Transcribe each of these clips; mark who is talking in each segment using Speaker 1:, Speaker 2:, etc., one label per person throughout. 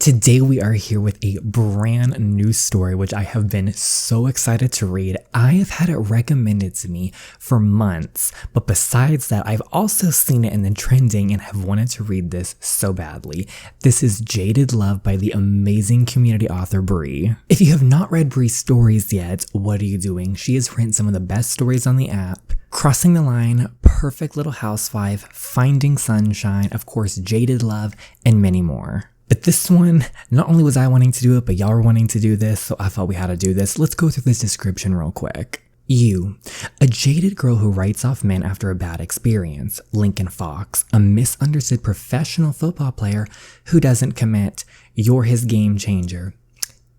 Speaker 1: Today we are here with a brand new story which I have been so excited to read. I have had it recommended to me for months, but besides that, I've also seen it in the trending and have wanted to read this so badly. This is Jaded Love by the amazing community author Bree. If you have not read Bree's stories yet, what are you doing? She has written some of the best stories on the app. Crossing the Line, Perfect Little Housewife, Finding Sunshine, of course Jaded Love, and many more. But this one, not only was I wanting to do it, but y'all were wanting to do this, so I thought we had to do this. Let's go through this description real quick. You, a jaded girl who writes off men after a bad experience. Lincoln Fox, a misunderstood professional football player who doesn't commit. You're his game changer.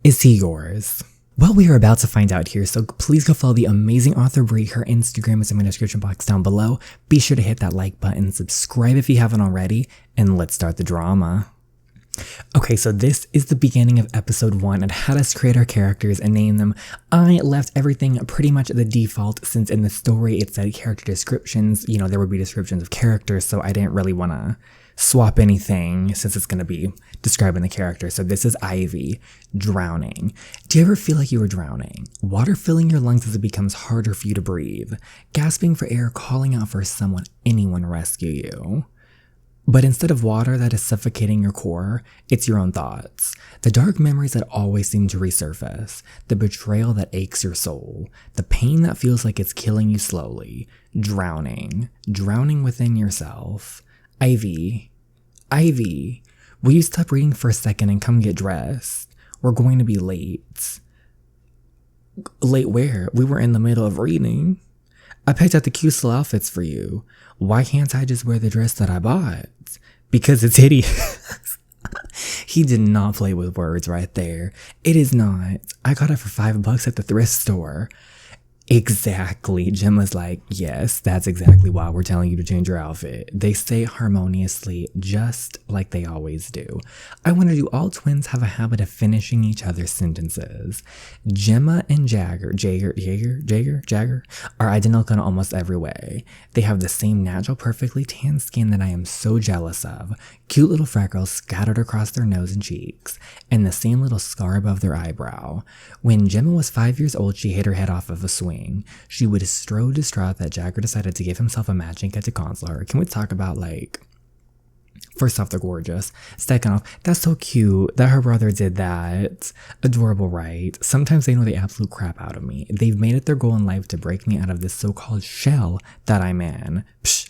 Speaker 1: Is he yours? Well, we are about to find out here, so please go follow the amazing author Bree. Her Instagram is in my description box down below. Be sure to hit that like button, subscribe if you haven't already, and let's start the drama. Okay, so this is the beginning of episode 1 and had us create our characters and name them. I left everything pretty much at the default since in the story it said character descriptions. You know, there would be descriptions of characters, so I didn't really want to swap anything since it's going to be describing the character. So this is Ivy, drowning. Do you ever feel like you were drowning? Water filling your lungs as it becomes harder for you to breathe. Gasping for air, calling out for someone, anyone rescue you. But instead of water that is suffocating your core, it's your own thoughts. The dark memories that always seem to resurface. The betrayal that aches your soul. The pain that feels like it's killing you slowly. Drowning. Drowning within yourself. Ivy, will you stop reading for a second and come get dressed? We're going to be late. Late where? We were in the middle of reading. I picked out the cute little outfits for you. Why can't I just wear the dress that I bought? Because it's hideous. He did not play with words right there. It is not. I got it for $5 at the thrift store. Exactly. Gemma's like, yes, that's exactly why we're telling you to change your outfit. They say harmoniously, just like they always do. I wonder, do all twins have a habit of finishing each other's sentences? Gemma and Jagger are identical in almost every way. They have the same natural, perfectly tan skin that I am so jealous of. Cute little freckles scattered across their nose and cheeks, and the same little scar above their eyebrow. When Gemma was 5 years old, she hit her head off of a swing. She was so distraught that Jagger decided to give himself a matching kit to console her. Can we talk about, like, first off, they're gorgeous. Second off, that's so cute that her brother did that. Adorable, right? Sometimes they know the absolute crap out of me. They've made it their goal in life to break me out of this so-called shell that I'm in. Psh.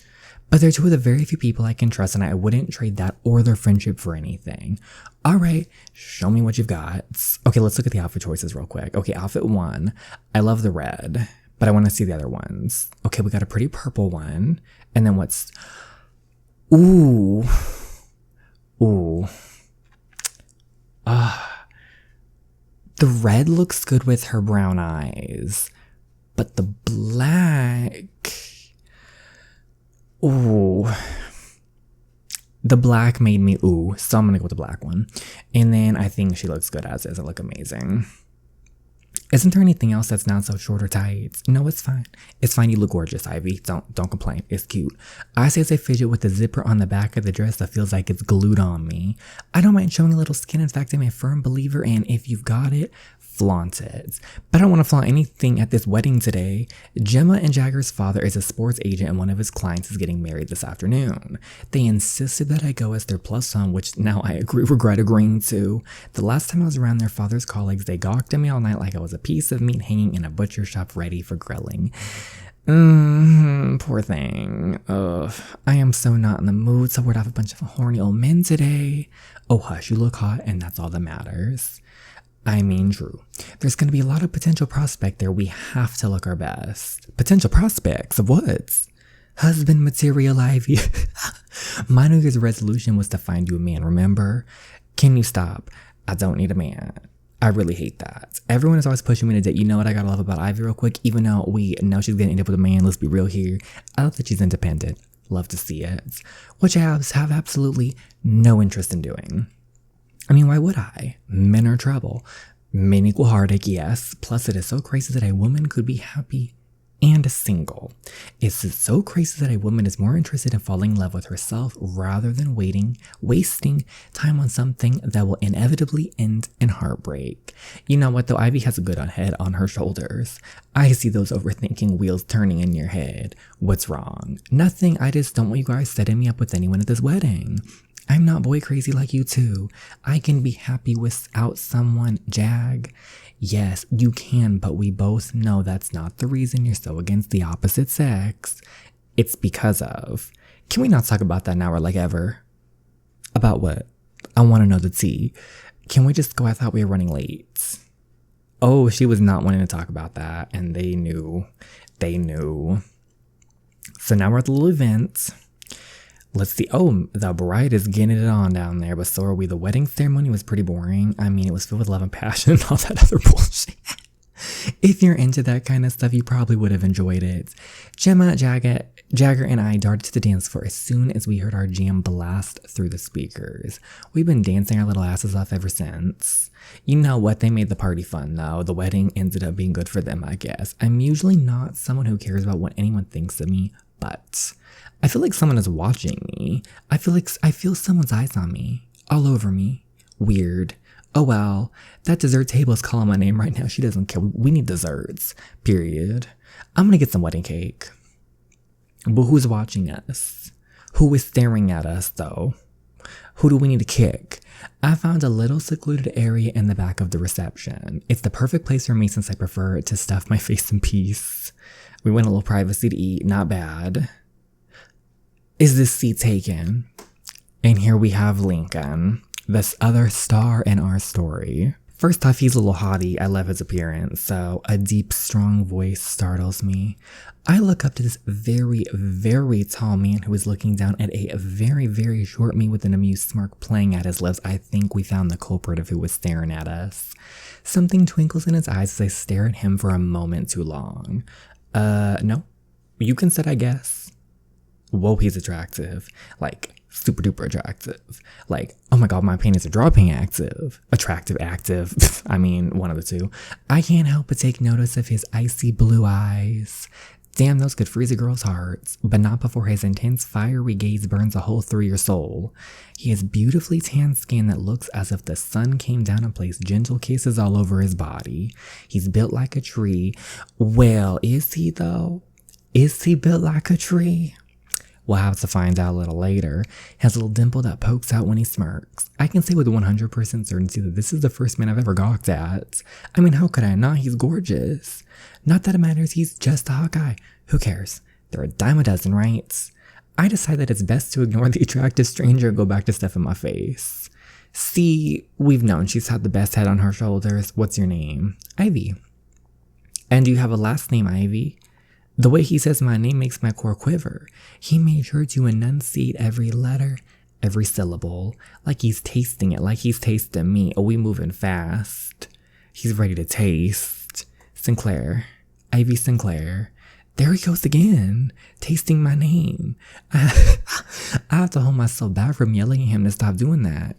Speaker 1: But they're two of the very few people I can trust, and I wouldn't trade that or their friendship for anything. All right, show me what you've got. Okay, let's look at the outfit choices real quick. Okay, outfit 1. I love the red, but I want to see the other ones. Okay, we got a pretty purple one. And then what's... Ooh. The red looks good with her brown eyes. But the black... Ooh. The black made me ooh, so I'm gonna go with the black one. And then I think she looks good as is. It look amazing. Isn't there anything else that's not so short or tight? No, it's fine. It's fine. You look gorgeous, Ivy. Don't complain. It's cute. I say as I fidget with the zipper on the back of the dress that feels like it's glued on me. I don't mind showing a little skin. In fact, I'm a firm believer in if you've got it, flaunt it. But I don't want to flaunt anything at this wedding today. Gemma and Jagger's father is a sports agent and one of his clients is getting married this afternoon. They insisted that I go as their plus one, which now I regret agreeing to. The last time I was around their father's colleagues, they gawked at me all night like I was a piece of meat hanging in a butcher shop ready for grilling. Poor thing. Ugh. I am so not in the mood to ward off a bunch of horny old men today. Oh hush, you look hot and that's all that matters. I mean, true. There's going to be a lot of potential prospect there. We have to look our best. Potential prospects of what? Husband material, Ivy. My New Year's resolution was to find you a man, remember? Can you stop? I don't need a man. I really hate that. Everyone is always pushing me to date. You know what I gotta love about Ivy real quick? Even though we know she's gonna end up with a man, let's be real here. I love that she's independent. Love to see it. Which I have absolutely no interest in doing. I mean, why would I? Men are trouble. Men equal heartache, yes. Plus, it is so crazy that a woman could be happy and single. It's so crazy that a woman is more interested in falling in love with herself rather than wasting time on something that will inevitably end in heartbreak. You know what though? Ivy has a good head on her shoulders. I see those overthinking wheels turning in your head. What's wrong? Nothing. I just don't want you guys setting me up with anyone at this wedding. I'm not boy crazy like you two. I can be happy without someone, Jag. Yes, you can, but we both know that's not the reason you're so against the opposite sex. It's because of. Can we not talk about that now or like ever? About what? I want to know the tea. Can we just go? I thought we were running late. Oh, she was not wanting to talk about that, and they knew. They knew. So now we're at the little event. Let's see. Oh, the bride is getting it on down there, but so are we. The wedding ceremony was pretty boring. I mean, it was filled with love and passion and all that other bullshit. If you're into that kind of stuff, you probably would have enjoyed it. Gemma, Jagger, and I darted to the dance floor as soon as we heard our jam blast through the speakers. We've been dancing our little asses off ever since. You know what? They made the party fun, though. The wedding ended up being good for them, I guess. I'm usually not someone who cares about what anyone thinks of me, but I feel like someone is watching me. I feel someone's eyes on me. All over me. Weird. Oh well, that dessert table is calling my name right now. She doesn't care. We need desserts. Period. I'm gonna get some wedding cake. But who's watching us? Who is staring at us, though? Who do we need to kick? I found a little secluded area in the back of the reception. It's the perfect place for me since I prefer to stuff my face in peace. We went a little privacy to eat. Not bad. Is this seat taken? And here we have Lincoln, this other star in our story. First off, he's a little haughty. I love his appearance, so a deep, strong voice startles me. I look up to this very, very tall man who is looking down at a very, very short me with an amused smirk playing at his lips. I think we found the culprit of who was staring at us. Something twinkles in his eyes as I stare at him for a moment too long. No. You can sit, I guess. Whoa, he's attractive. Like, super duper attractive. Like, oh my god, my panties are dropping active. Attractive, active. I mean, one of the two. I can't help but take notice of his icy blue eyes. Damn, those could freeze a girl's heart, but not before his intense fiery gaze burns a hole through your soul. He has beautifully tan skin that looks as if the sun came down and placed gentle kisses all over his body. He's built like a tree. Well, is he though? Is he built like a tree? We'll have to find out a little later. He has a little dimple that pokes out when he smirks. I can say with 100% certainty that this is the first man I've ever gawked at. I mean, how could I not? He's gorgeous. Not that it matters, he's just a hot guy. Who cares? They're a dime a dozen, right? I decide that it's best to ignore the attractive stranger and go back to stuff in my face. See, we've known she's had the best head on her shoulders. What's your name? Ivy. And do you have a last name, Ivy? The way he says my name makes my core quiver. He made sure to enunciate every letter, every syllable, like he's tasting it, like he's tasting me. Oh, we moving fast. He's ready to taste. Sinclair. Ivy Sinclair. There he goes again, tasting my name. I have to hold myself back from yelling at him to stop doing that.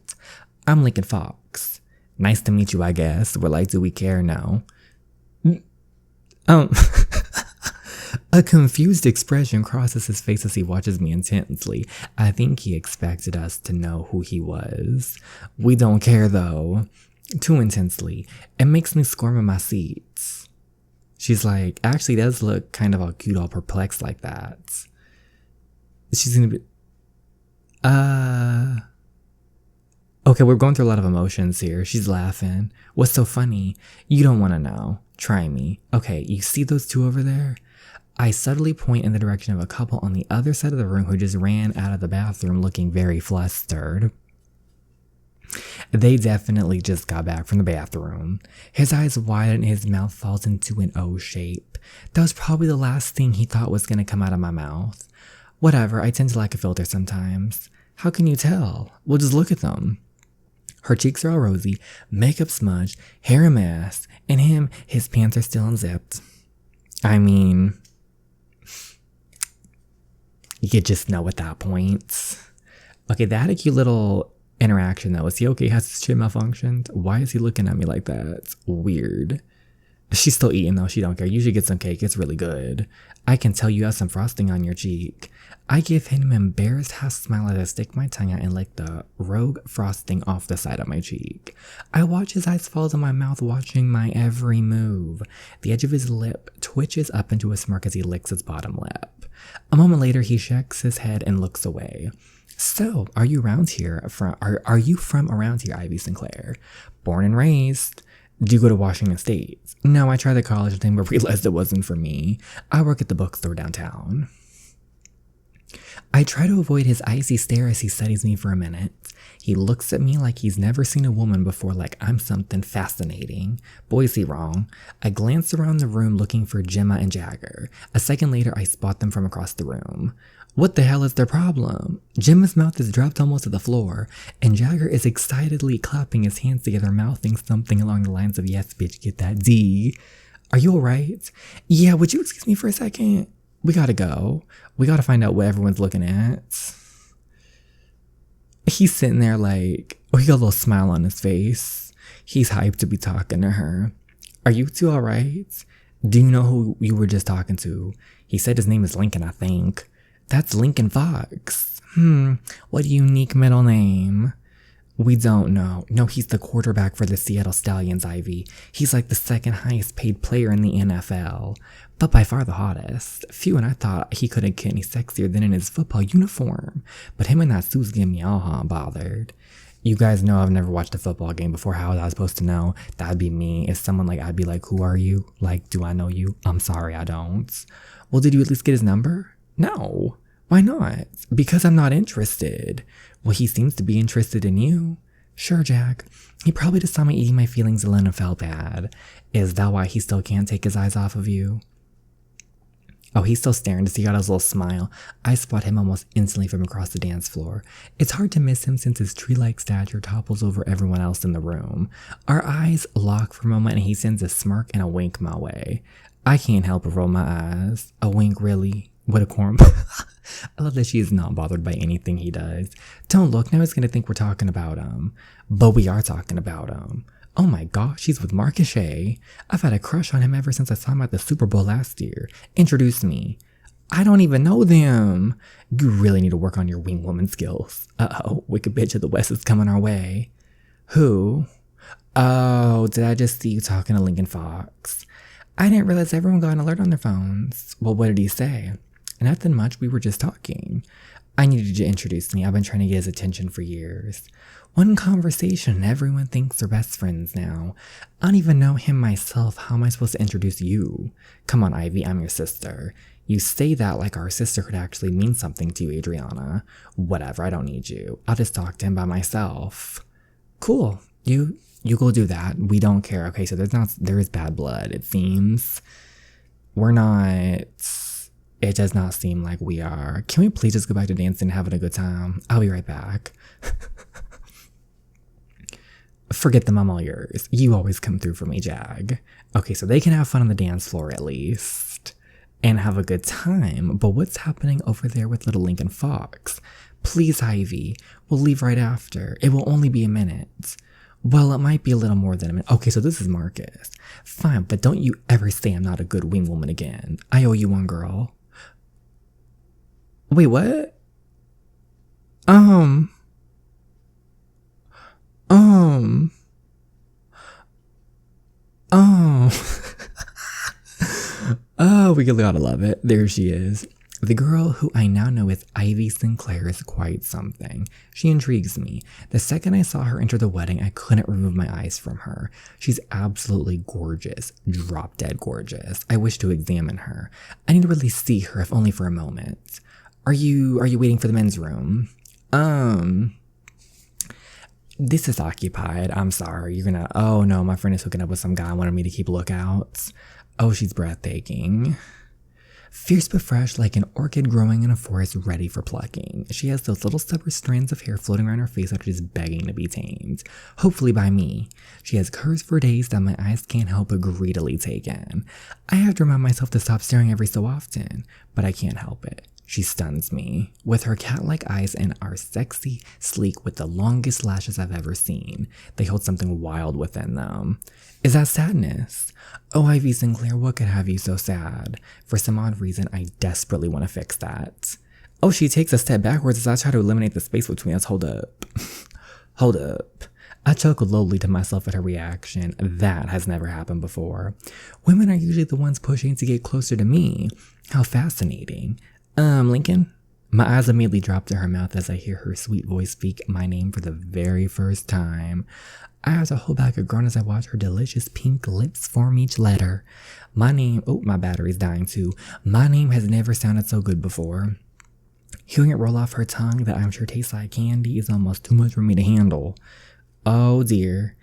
Speaker 1: I'm Lincoln Fox. Nice to meet you, I guess. We're like, do we care? No. A confused expression crosses his face as he watches me intensely. I think he expected us to know who he was. We don't care, though. Too intensely. It makes me squirm in my seat. She's like, actually does look kind of all cute, all perplexed like that. She's gonna be... Okay, we're going through a lot of emotions here. She's laughing. What's so funny? You don't want to know. Try me. Okay, you see those two over there? I subtly point in the direction of a couple on the other side of the room who just ran out of the bathroom looking very flustered. They definitely just got back from the bathroom. His eyes widen and his mouth falls into an O shape. That was probably the last thing he thought was going to come out of my mouth. Whatever, I tend to like a filter sometimes. How can you tell? Well, just look at them. Her cheeks are all rosy, makeup smudged, hair a mess, and his pants are still unzipped. I mean... you just know at that point. Okay, they had a cute little interaction though. Is he okay? Has his shit malfunctioned? Why is he looking at me like that? It's weird. She's still eating though, she don't care. You should get some cake, it's really good. I can tell you have some frosting on your cheek. I give him an embarrassed half smile as I stick my tongue out and lick the rogue frosting off the side of my cheek. I watch his eyes fall to my mouth, watching my every move. The edge of his lip twitches up into a smirk as he licks his bottom lip. A moment later, he shakes his head and looks away. So, are you around here? Are you from around here, Ivy Sinclair? Born and raised. Do you go to Washington State? No, I tried the college thing but realized it wasn't for me. I work at the bookstore downtown. I try to avoid his icy stare as he studies me for a minute. He looks at me like he's never seen a woman before, like I'm something fascinating. Boy, is he wrong. I glance around the room looking for Gemma and Jagger. A second later, I spot them from across the room. What the hell is their problem? Gemma's mouth is dropped almost to the floor, and Jagger is excitedly clapping his hands together, mouthing something along the lines of, yes, bitch, get that D. Are you alright? Yeah, would you excuse me for a second? We gotta go. We gotta find out what everyone's looking at. He's sitting there like, he got a little smile on his face. He's hyped to be talking to her. Are you two alright? Do you know who you were just talking to? He said his name is Lincoln, I think. That's Lincoln Fox. What a unique middle name. We don't know. No, he's the quarterback for the Seattle Stallions, Ivy. He's like the second highest paid player in the NFL, but by far the hottest. Phew, and I thought he couldn't get any sexier than in his football uniform. But him and that suit's getting me all bothered. You guys know I've never watched a football game before. How was I supposed to know? That'd be me. If someone like, I'd be like, who are you? Like, do I know you? I'm sorry, I don't. Well, did you at least get his number? No. Why not? Because I'm not interested. Well, he seems to be interested in you. Sure, Jack. He probably just saw me eating my feelings alone and felt bad. Is that why he still can't take his eyes off of you? Oh, he's still staring to see out his little smile. I spot him almost instantly from across the dance floor. It's hard to miss him since his tree-like stature topples over everyone else in the room. Our eyes lock for a moment and he sends a smirk and a wink my way. I can't help but roll my eyes. A wink, really? What a corn. I love that she is not bothered by anything he does. Don't look, now he's gonna think we're talking about him. But we are talking about him. Oh my gosh, he's with Marcus Shea. I've had a crush on him ever since I saw him at the Super Bowl last year. Introduce me. I don't even know them. You really need to work on your wing woman skills. Uh-oh, wicked bitch of the West is coming our way. Who? Oh, did I just see you talking to Lincoln Fox? I didn't realize everyone got an alert on their phones. Well, what did he say? Nothing much, we were just talking. I needed you to introduce me. I've been trying to get his attention for years. One conversation and everyone thinks they're best friends now. I don't even know him myself. How am I supposed to introduce you? Come on, Ivy, I'm your sister. You say that like our sister could actually mean something to you, Adriana. Whatever, I don't need you. I'll just talk to him by myself. Cool. You go do that. We don't care. Okay, so there is bad blood, it seems. We're not... It does not seem like we are. Can we please just go back to dancing and having a good time? I'll be right back. Forget them, I'm all yours. You always come through for me, Jag. Okay, so they can have fun on the dance floor at least. And have a good time. But what's happening over there with little Lincoln Fox? Please, Ivy. We'll leave right after. It will only be a minute. Well, it might be a little more than a minute. Okay, so this is Marcus. Fine, but don't you ever say I'm not a good wing woman again. I owe you one, girl. Wait, what? Oh, we gotta love it. There she is. The girl who I now know as Ivy Sinclair is quite something. She intrigues me. The second I saw her enter the wedding, I couldn't remove my eyes from her. She's absolutely gorgeous. Drop dead gorgeous. I wish to examine her. I need to really see her, if only for a moment. Are you waiting for the men's room? This is occupied. I'm sorry. Oh no, my friend is hooking up with some guy and wanted me to keep lookouts. Oh, she's breathtaking. Fierce but fresh, like an orchid growing in a forest ready for plucking. She has those little stubborn strands of hair floating around her face that are just begging to be tamed. Hopefully by me. She has curves for days that my eyes can't help but greedily take in. I have to remind myself to stop staring every so often, but I can't help it. She stuns me. With her cat-like eyes and are sexy, sleek, with the longest lashes I've ever seen. They hold something wild within them. Is that sadness? Oh, Ivy Sinclair, what could have you so sad? For some odd reason, I desperately want to fix that. Oh, she takes a step backwards as I try to eliminate the space between us. Hold up. Hold up. I chuckled lowly to myself at her reaction. That has never happened before. Women are usually the ones pushing to get closer to me. How fascinating. Lincoln? My eyes immediately drop to her mouth as I hear her sweet voice speak my name for the very first time. I have to hold back a groan as I watch her delicious pink lips form each letter. My name, oh, my battery's dying too. My name has never sounded so good before. Hearing it roll off her tongue that I'm sure tastes like candy is almost too much for me to handle. Oh dear.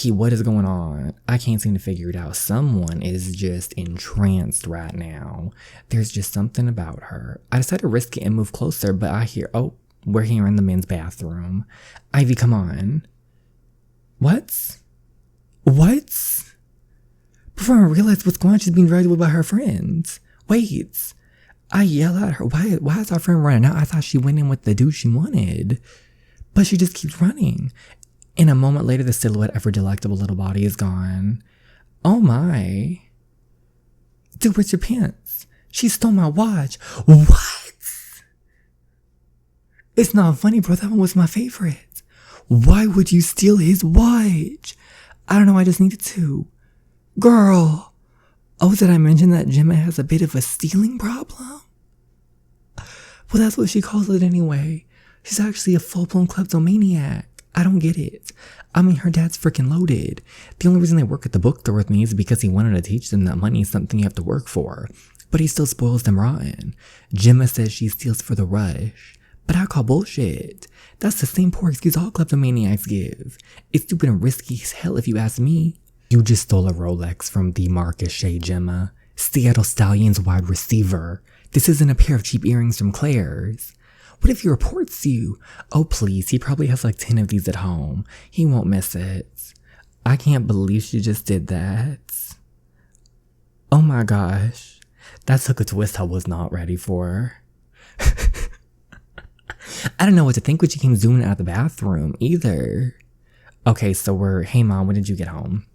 Speaker 1: What is going on? I can't seem to figure it out. Someone is just entranced right now. There's just something about her. I decided to risk it and move closer, but I hear, oh, we're here in the men's bathroom. Ivy, come on. What? Before I realize what's going on, she's being dragged away by her friends. Wait. I yell at her. Why is our friend running out? I thought she went in with the dude she wanted. But she just keeps running. And a moment later, the silhouette of her delectable little body is gone. Oh my. Dude, where's your pants? She stole my watch. What? It's not funny, bro. That one was my favorite. Why would you steal his watch? I don't know. I just needed to. Girl. Oh, did I mention that Gemma has a bit of a stealing problem? Well, that's what she calls it anyway. She's actually a full-blown kleptomaniac. I don't get it. I mean, her dad's freaking loaded. The only reason they work at the bookstore with me is because he wanted to teach them that money is something you have to work for. But he still spoils them rotten. Gemma says she steals for the rush. But I call bullshit. That's the same poor excuse all kleptomaniacs give. It's stupid and risky as hell if you ask me. You just stole a Rolex from the Marcus Shea, Gemma. Seattle Stallions wide receiver. This isn't a pair of cheap earrings from Claire's. What if he reports you? Oh, please, he probably has like 10 of these at home. He won't miss it. I can't believe she just did that. Oh my gosh. That took a twist I was not ready for. I don't know what to think when she came zooming out of the bathroom either. Okay, so hey mom, when did you get home?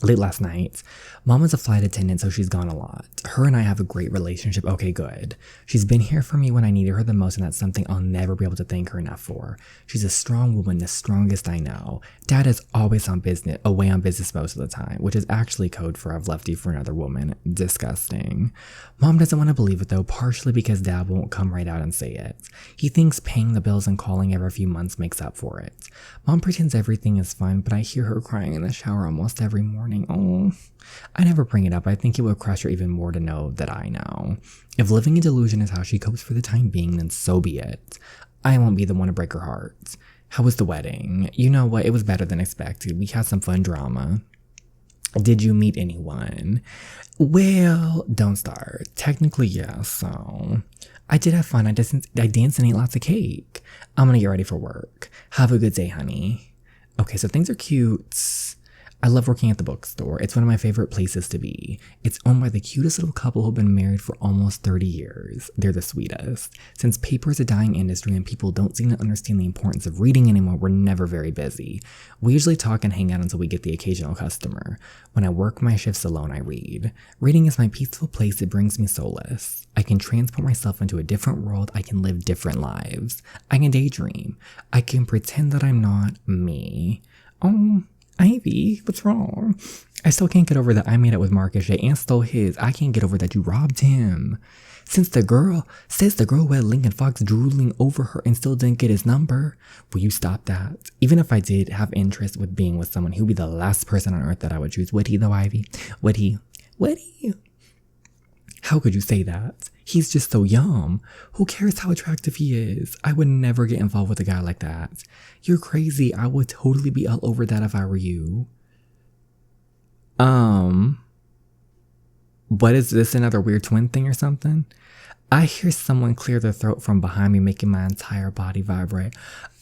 Speaker 1: Late last night. Mom is a flight attendant, so she's gone a lot. Her and I have a great relationship. Okay, good. She's been here for me when I needed her the most, and that's something I'll never be able to thank her enough for. She's a strong woman, the strongest I know. Dad is always away on business most of the time, which is actually code for I've left you for another woman. Disgusting. Mom doesn't want to believe it though, partially because Dad won't come right out and say it. He thinks paying the bills and calling every few months makes up for it. Mom pretends everything is fine, but I hear her crying in the shower almost every morning. Oh, I never bring it up. I think it would crush her even more to know that I know. If living in delusion is how she copes for the time being, then so be it. I won't be the one to break her heart. How was the wedding? You know what? It was better than expected. We had some fun drama. Did you meet anyone? Well, don't start. Technically, yeah, so I did have fun. I danced and ate lots of cake. I'm gonna get ready for work. Have a good day, honey. Okay, so things are cute. I love working at the bookstore. It's one of my favorite places to be. It's owned by the cutest little couple who've been married for almost 30 years. They're the sweetest. Since paper is a dying industry and people don't seem to understand the importance of reading anymore, we're never very busy. We usually talk and hang out until we get the occasional customer. When I work my shifts alone, I read. Reading is my peaceful place. It brings me solace. I can transport myself into a different world. I can live different lives. I can daydream. I can pretend that I'm not me. Oh, Ivy, what's wrong? I still can't get over that I made up with Marcus Shea and stole his. I can't get over that you robbed him. Says the girl who had Lincoln Fox drooling over her and still didn't get his number. Will you stop that? Even if I did have interest with being with someone, he would be the last person on earth that I would choose. Would he though, Ivy? Would he? How could you say that? He's just so yum. Who cares how attractive he is? I would never get involved with a guy like that. You're crazy. I would totally be all over that if I were you. What is this, another weird twin thing or something? I hear someone clear their throat from behind me, making my entire body vibrate.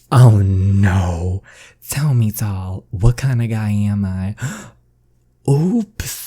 Speaker 1: Oh no. Tell me, doll, what kind of guy am I? Oops.